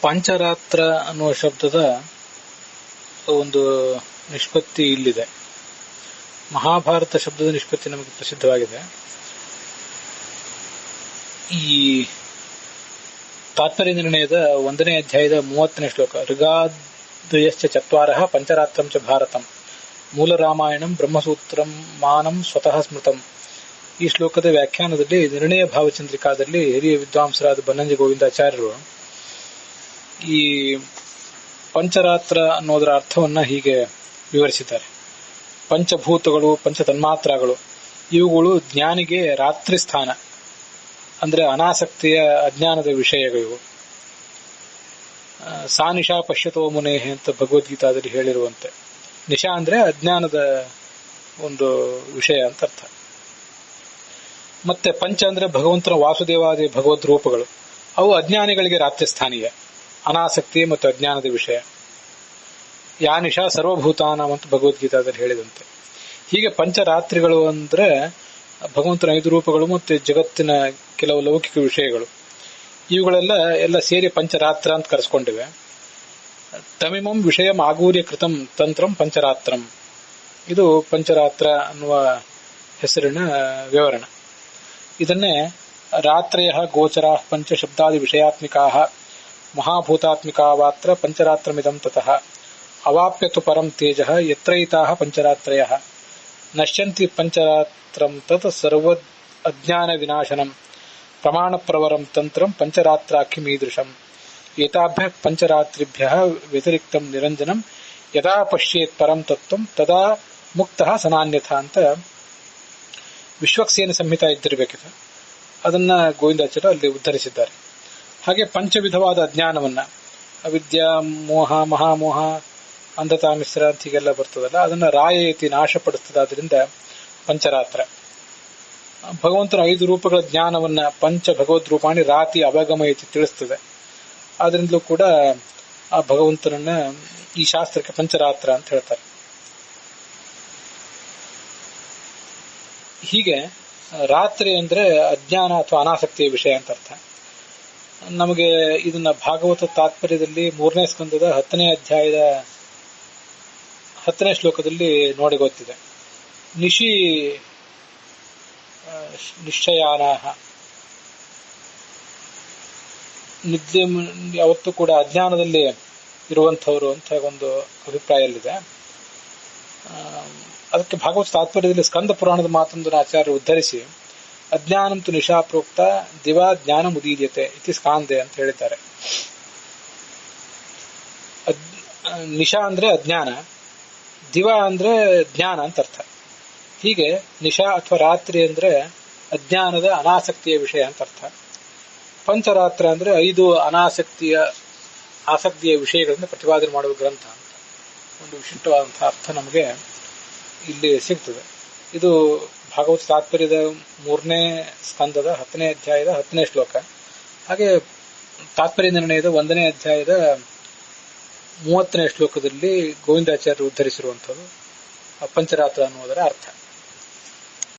ಪಾಂಚರಾತ್ರ ಅನ್ನುವ ಶಬ್ದದ ಒಂದು ನಿಷ್ಪತ್ತಿ ಇಲ್ಲಿದೆ. ಮಹಾಭಾರತ ಶಬ್ದದ ನಿಷ್ಪತ್ತಿ ನಮಗೆ ಪ್ರಸಿದ್ಧವಾಗಿದೆ. ಈ ತಾತ್ಪರ್ಯ ನಿರ್ಣಯದ 1ನೇ ಅಧ್ಯಾಯದ 30ನೇ ಶ್ಲೋಕ, ಋಗಾದ್ರಯಶ್ಚ ಚತ್ವಾರಃ ಪಂಚರಾತ್ರಂ ಚ ಭಾರತಂ ಮೂಲ ರಾಮಾಯಣಂ ಬ್ರಹ್ಮಸೂತ್ರಂ ಮಾನಂ ಸ್ವತಃ ಸ್ಮೃತಂ. ಈ ಶ್ಲೋಕದ ವ್ಯಾಖ್ಯಾನದಲ್ಲಿ ನಿರ್ಣಯ ಭಾವಚಂದ್ರಿಕಾದಲ್ಲಿ ಹಿರಿಯ ವಿದ್ವಾಂಸರಾದ ಬನ್ನಂಜೆ ಗೋವಿಂದಾಚಾರ್ಯರು ಈ ಪಂಚರಾತ್ರ ಅನ್ನೋದರ ಅರ್ಥವನ್ನ ಹೀಗೆ ವಿವರಿಸಿದ್ದಾರೆ. ಪಂಚಭೂತಗಳು, ಪಂಚತನ್ಮಾತ್ರಗಳು, ಇವುಗಳು ಜ್ಞಾನಿಗೆ ರಾತ್ರಿ ಸ್ಥಾನ, ಅಂದ್ರೆ ಅನಾಸಕ್ತಿಯ ಅಜ್ಞಾನದ ವಿಷಯಗಳು. ಸಾನಿಶಾ ಪಶ್ಯತೋ ಮುನೇಹೆ ಅಂತ ಭಗವದ್ಗೀತಾದಲ್ಲಿ ಹೇಳಿರುವಂತೆ, ನಿಶಾ ಅಂದ್ರೆ ಅಜ್ಞಾನದ ಒಂದು ವಿಷಯ ಅಂತ ಅರ್ಥ. ಮತ್ತೆ ಪಂಚ ಅಂದ್ರೆ ಭಗವಂತನ ವಾಸುದೇವಾದಿ ಭಗವದ್ ರೂಪಗಳು, ಅವು ಅಜ್ಞಾನಿಗಳಿಗೆ ರಾತ್ರಿ ಸ್ಥಾನೀಯ, ಅನಾಸಕ್ತಿ ಮತ್ತು ಅಜ್ಞಾನದ ವಿಷಯ. ಯಾನಿಶಾ ಸರ್ವಭೂತಾನಾಂ ಅಂತ ಭಗವದ್ಗೀತಾದಲ್ಲಿ ಹೇಳಿದಂತೆ. ಹೀಗೆ ಪಂಚರಾತ್ರಿಗಳು ಅಂದ್ರೆ ಭಗವಂತನ 5 ರೂಪಗಳು ಮತ್ತು ಜಗತ್ತಿನ ಕೆಲವು ಲೌಕಿಕ ವಿಷಯಗಳು, ಇವುಗಳೆಲ್ಲ ಸೇರಿ ಪಂಚರಾತ್ರ ಅಂತ ಕರೆಸ್ಕೊಂಡಿವೆ. ತಮಿಮಂ ವಿಷಯಂ ಆಗೂರ್ಯ ಕೃತಂ ತಂತ್ರಂ ಪಂಚರಾತ್ರಂ, ಇದು ಪಂಚರಾತ್ರ ಅನ್ನುವ ಹೆಸರಿನ ವಿವರಣ. ಇದನ್ನೇ ರಾತ್ರಯ ಗೋಚರಾ ಪಂಚ ಶಬ್ದಾದಿ ವಿಷಯಾತ್ಮಿಕಾ ಮಹಾಭೂತಾತ್ಮಿಕಾವಾತ್ರ ಪಂಚರಾತ್ರಮಿದಂ ತತಃ ಅವಾಪ್ಯತು ಪರಂ ತೇಜ ಯತ್ರೈತಾ ಪಂಚರಾತ್ರಯ ನಶ್ಯಂತಿ ಪಂಚರಾತ್ರಂ ತತ್ ಸರ್ವ ಅಜ್ಞಾನ ವಿನಾಶನಂ ಪ್ರಮಾಣ ಪ್ರವರಂ ತಂತ್ರಂ ಪಂಚರಾತ್ರಾಖ್ಯಮೀದೃಶಂ ಏತಾಭ್ಯ ಪಂಚರಾತ್ರಿಭ್ಯ ವ್ಯತಿರಿಕ್ತಂ ನಿರಂಜನಂ ಯದಾ ಪಶ್ಯೇತ್ ಪರಂ ತತ್ವಂ ತದಾ ಮುಕ್ತಃ ಸನಾನ್ಯಥ ಅಂತ ವಿಶ್ವಕ್ಸೇನ ಸಂಹಿತಾ ಇದ್ದಿರಬೇಕಿದೆ. ಅದನ್ನ ಗೋವಿಂದಾಚಾರ್ಯ ಅಲ್ಲಿ ಉದ್ಧರಿಸಿದ್ದಾರೆ. ಹಾಗೆ ಪಂಚವಿಧವಾದ ಅಜ್ಞಾನವನ್ನ, ಅವಿದ್ಯಾ, ಮೋಹ, ಮಹಾಮೋಹ, ಅಂಧತಾ ಮಿಶ್ರ ಅಂತ ಹೀಗೆಲ್ಲ ಬರ್ತದಲ್ಲ, ಅದನ್ನ ರಾಯೇತಿ ನಾಶಪಡಿಸ್ತದಾದ್ರಿಂದ ಪಂಚರಾತ್ರ. ಭಗವಂತನ 5 ರೂಪಗಳ ಜ್ಞಾನವನ್ನ ಪಂಚ ಭಗವದ್ ರೂಪಾಣಿ ರಾತಿ ಅವಗಮಯತಿ ತಿಳಿಸ್ತದೆ. ಆದ್ರಿಂದಲೂ ಕೂಡ ಆ ಭಗವಂತನನ್ನ ಈ ಶಾಸ್ತ್ರಕ್ಕೆ ಪಂಚರಾತ್ರ ಅಂತ ಹೇಳ್ತಾರೆ. ಹೀಗೆ ರಾತ್ರಿ ಅಂದ್ರೆ ಅಜ್ಞಾನ ಅಥವಾ ಅನಾಸಕ್ತಿಯ ವಿಷಯ ಅಂತ ಅರ್ಥ. ನಮಗೆ ಇದನ್ನ ಭಾಗವತ ತಾತ್ಪರ್ಯದಲ್ಲಿ 3ನೇ ಸ್ಕಂದದ 10ನೇ ಅಧ್ಯಾಯದ 10ನೇ ಶ್ಲೋಕದಲ್ಲಿ ನೋಡಿ ಗೊತ್ತಿದೆ. ನಿಶ್ಚಯಾನಾಹ, ನಿದ್ದೆ ಯಾವತ್ತೂ ಕೂಡ ಅಜ್ಞಾನದಲ್ಲಿ ಇರುವಂತಹವರು ಅಂತ ಒಂದು ಅಭಿಪ್ರಾಯಲ್ಲಿದೆ. ಅದಕ್ಕೆ ಭಾಗವತ ತಾತ್ಪರ್ಯದಲ್ಲಿ ಸ್ಕಂದ ಪುರಾಣದ ಮಾತೊಂದನ್ನು ಆಚಾರ್ಯರು ಉದ್ಧರಿಸಿ, ಅಜ್ಞಾನಂತು ನಿಶಾ ಪ್ರೋಕ್ತ ದಿವಾ ಜ್ಞಾನ ಮುದೀರ್ಯತೆ ಇತಿ ಸ್ಕಾಂದೆ ಅಂತ ಹೇಳಿದ್ದಾರೆ. ನಿಶಾ ಅಂದ್ರೆ ಅಜ್ಞಾನ, ದಿವಾ ಅಂದ್ರೆ ಜ್ಞಾನ ಅಂತ ಅರ್ಥ. ಹೀಗೆ ನಿಶಾ ಅಥವಾ ರಾತ್ರಿ ಅಂದ್ರೆ ಅಜ್ಞಾನದ ಅನಾಸಕ್ತಿಯ ವಿಷಯ ಅಂತ ಅರ್ಥ. ಪಂಚರಾತ್ರ ಅಂದ್ರೆ 5 ಆಸಕ್ತಿಯ ವಿಷಯಗಳನ್ನು ಪ್ರತಿಪಾದನೆ ಮಾಡುವ ಗ್ರಂಥ ಅಂತ ಒಂದು ವಿಶಿಷ್ಟವಾದಂತಹ ಅರ್ಥ ನಮಗೆ ಇಲ್ಲಿ ಸಿಗ್ತದೆ. ಇದು ಭಾಗವತ ತಾತ್ಪರ್ಯದ 3ನೇ ಸ್ಕಂದದ 10ನೇ ಅಧ್ಯಾಯದ 10ನೇ ಶ್ಲೋಕ. ಹಾಗೆ ತಾತ್ಪರ್ಯ ನಿರ್ಣಯದ 1ನೇ ಅಧ್ಯಾಯದ 30ನೇ ಶ್ಲೋಕದಲ್ಲಿ ಗೋವಿಂದಾಚಾರ್ಯರು ಉದ್ಧರಿಸಿರುವಂಥದ್ದು ಪಂಚರಾತ್ರ ಅನ್ನುವುದರ ಅರ್ಥ.